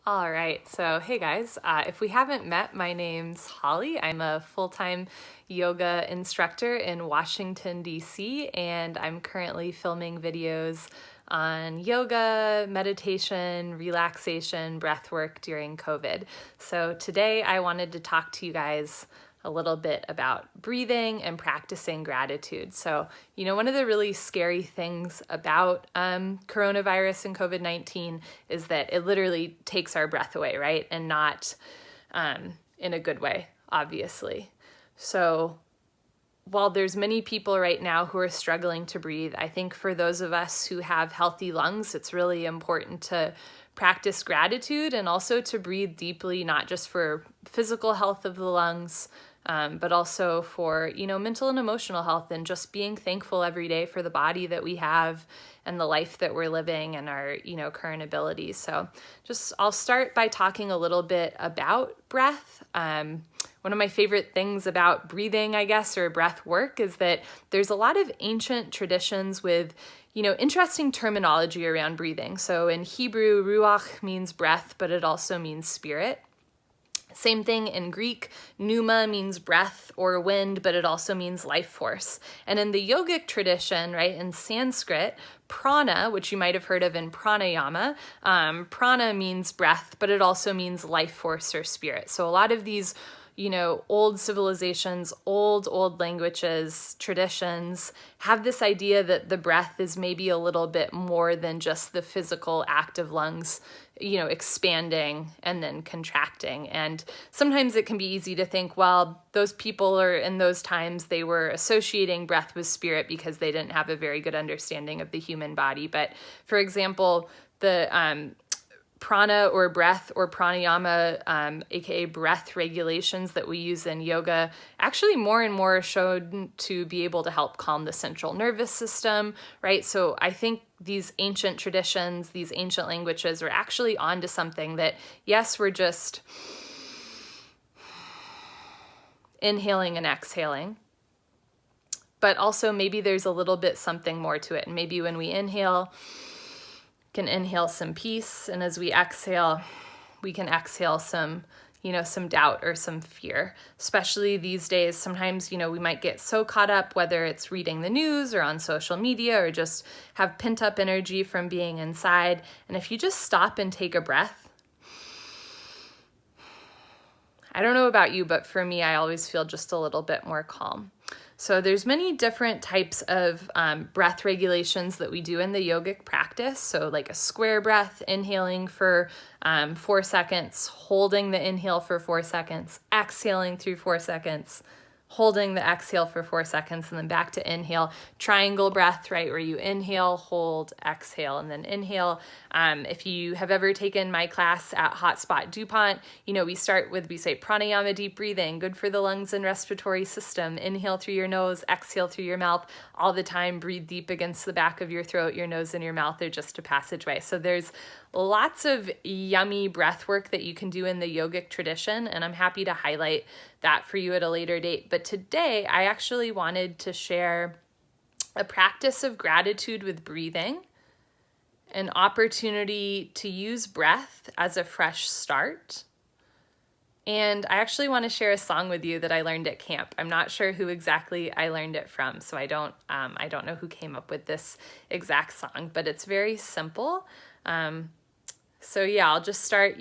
All right, so hey guys, if we haven't met, my name's Holly. I'm a full-time yoga instructor in Washington, D.C., and I'm currently filming videos on yoga, meditation, relaxation, breath work during COVID. So today I wanted to talk to you guys a little bit about breathing and practicing gratitude. So, one of the really scary things about coronavirus and COVID-19 is that it literally takes our breath away, right? And not in a good way, obviously. So, while there's many people right now who are struggling to breathe, I think for those of us who have healthy lungs, it's really important to practice gratitude and also to breathe deeply, not just for physical health of the lungs, but also for, mental and emotional health, and just being thankful every day for the body that we have and the life that we're living and our, current abilities. So I'll start by talking a little bit about breath. One of my favorite things about breathing, I guess, or breath work is that there's a lot of ancient traditions with, interesting terminology around breathing. So in Hebrew, ruach means breath, but it also means spirit. Same thing in Greek, pneuma means breath or wind, but it also means life force. And in the yogic tradition, right, in Sanskrit, prana, which you might have heard of in pranayama, prana means breath, but it also means life force or spirit. So a lot of these old civilizations, old languages, traditions have this idea that the breath is maybe a little bit more than just the physical act of lungs, expanding and then contracting. And sometimes it can be easy to think, well, those people are in those times, they were associating breath with spirit because they didn't have a very good understanding of the human body. But for example, the prana or breath or pranayama, aka breath regulations that we use in yoga, actually more and more shown to be able to help calm the central nervous system, right? So I think these ancient traditions, these ancient languages are actually onto something that, yes, we're just inhaling and exhaling, but also maybe there's a little bit something more to it. And maybe when we inhale, can inhale some peace, and as we exhale, we can exhale some doubt or some fear. Especially these days, sometimes we might get so caught up, whether it's reading the news or on social media or just have pent up energy from being inside. And if you just stop and take a breath, I don't know about you, but for me, I always feel just a little bit more calm. So there's many different types of breath regulations that we do in the yogic practice. So like a square breath, inhaling for 4 seconds, holding the inhale for 4 seconds, exhaling through 4 seconds, holding the exhale for 4 seconds, and then back to inhale. Triangle breath, right, where you inhale, hold, exhale, and then inhale. If you have ever taken my class at Hotspot DuPont, we say pranayama, deep breathing, good for the lungs and respiratory system. Inhale through your nose, exhale through your mouth all the time. Breathe deep against the back of your throat. Your nose and your mouth are just a passageway. So there's lots of yummy breath work that you can do in the yogic tradition, and I'm happy to highlight that for you at a later date. But today, I actually wanted to share a practice of gratitude with breathing, an opportunity to use breath as a fresh start. And I actually want to share a song with you that I learned at camp. I'm not sure who exactly I learned it from, so I don't know who came up with this exact song, but it's very simple. So yeah, I'll just start.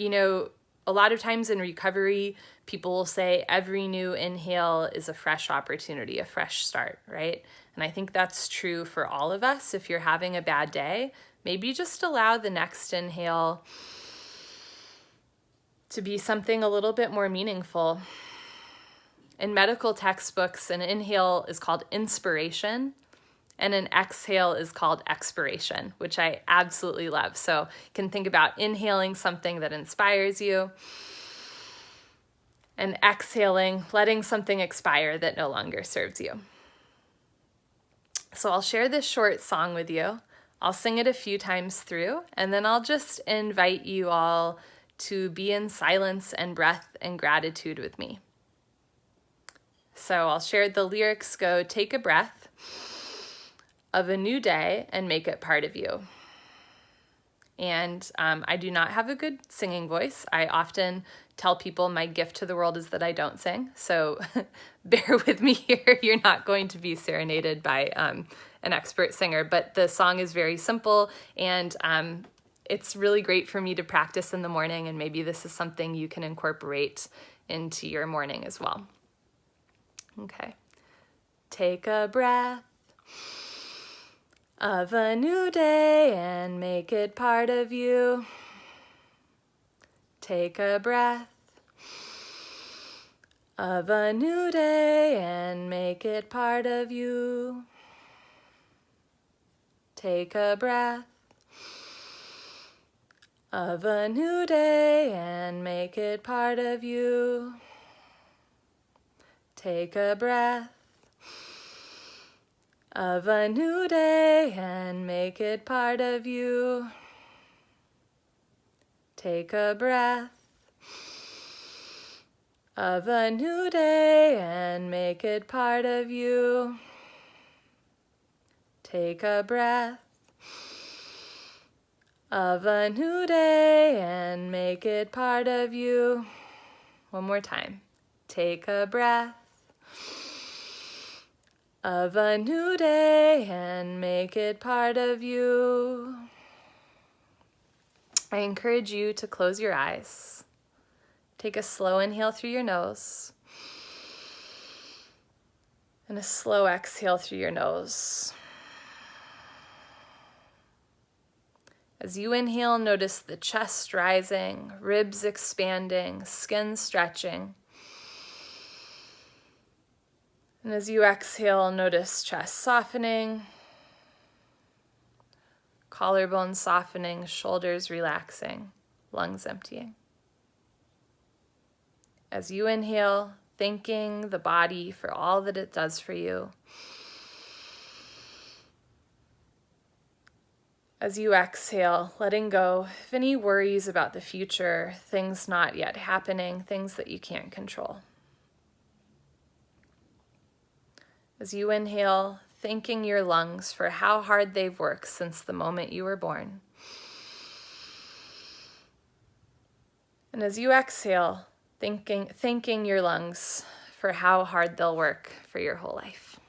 A lot of times in recovery, people will say every new inhale is a fresh opportunity, a fresh start, right? And I think that's true for all of us. If you're having a bad day, maybe just allow the next inhale to be something a little bit more meaningful. In medical textbooks, an inhale is called inspiration, and an exhale is called expiration, which I absolutely love. So you can think about inhaling something that inspires you and exhaling, letting something expire that no longer serves you. So I'll share this short song with you. I'll sing it a few times through, and then I'll just invite you all to be in silence and breath and gratitude with me. So I'll share the lyrics. Go, take a breath of a new day and make it part of you. And I do not have a good singing voice. I often tell people my gift to the world is that I don't sing. So bear with me here. You're not going to be serenaded by an expert singer, but the song is very simple, and it's really great for me to practice in the morning, and maybe this is something you can incorporate into your morning as well. Okay. Take a breath of a new day and make it part of you. Take a breath of a new day and make it part of you. Take a breath of a new day and make it part of you. Take a breath of a new day and make it part of you. Take a breath of a new day and make it part of you. Take a breath of a new day and make it part of you. One more time. Take a breath of a new day and make it part of you. I encourage you to close your eyes. Take a slow inhale through your nose and a slow exhale through your nose. As you inhale, notice the chest rising, ribs expanding, skin stretching. And as you exhale, notice chest softening, collarbone softening, shoulders relaxing, lungs emptying. As you inhale, thanking the body for all that it does for you. As you exhale, letting go of any worries about the future, things not yet happening, things that you can't control. As you inhale, thanking your lungs for how hard they've worked since the moment you were born. And as you exhale, thanking your lungs for how hard they'll work for your whole life.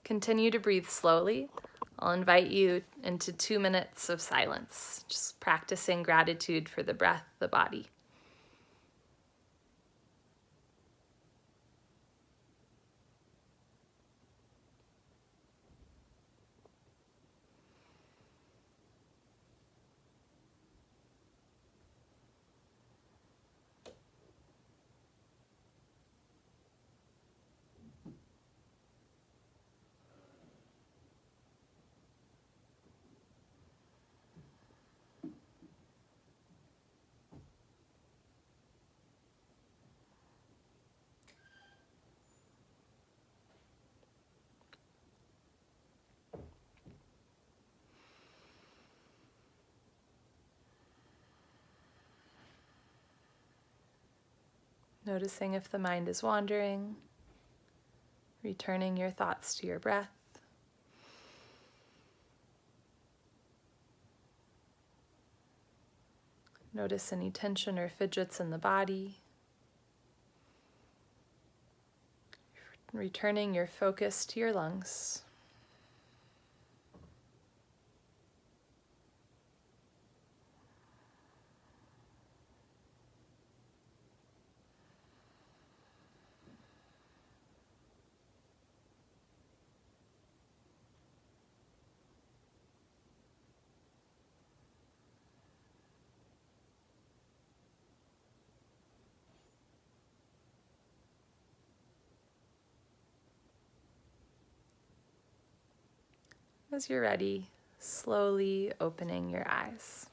Continue to breathe slowly. I'll invite you into 2 minutes of silence, just practicing gratitude for the breath, the body. Noticing if the mind is wandering, returning your thoughts to your breath. Notice any tension or fidgets in the body. Returning your focus to your lungs. As you're ready, slowly opening your eyes.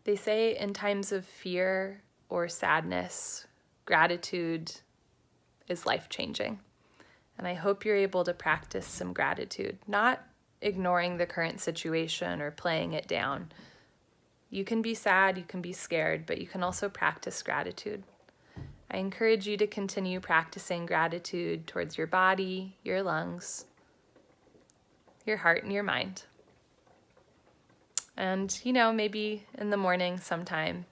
They say in times of fear or sadness, gratitude is life-changing. And I hope you're able to practice some gratitude, not ignoring the current situation or playing it down. You can be sad, you can be scared, but you can also practice gratitude. I encourage you to continue practicing gratitude towards your body, your lungs, your heart and your mind. And, maybe in the morning sometime,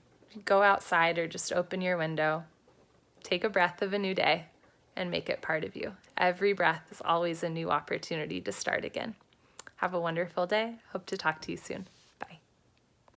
go outside or just open your window, take a breath of a new day, and make it part of you. Every breath is always a new opportunity to start again. Have a wonderful day. Hope to talk to you soon.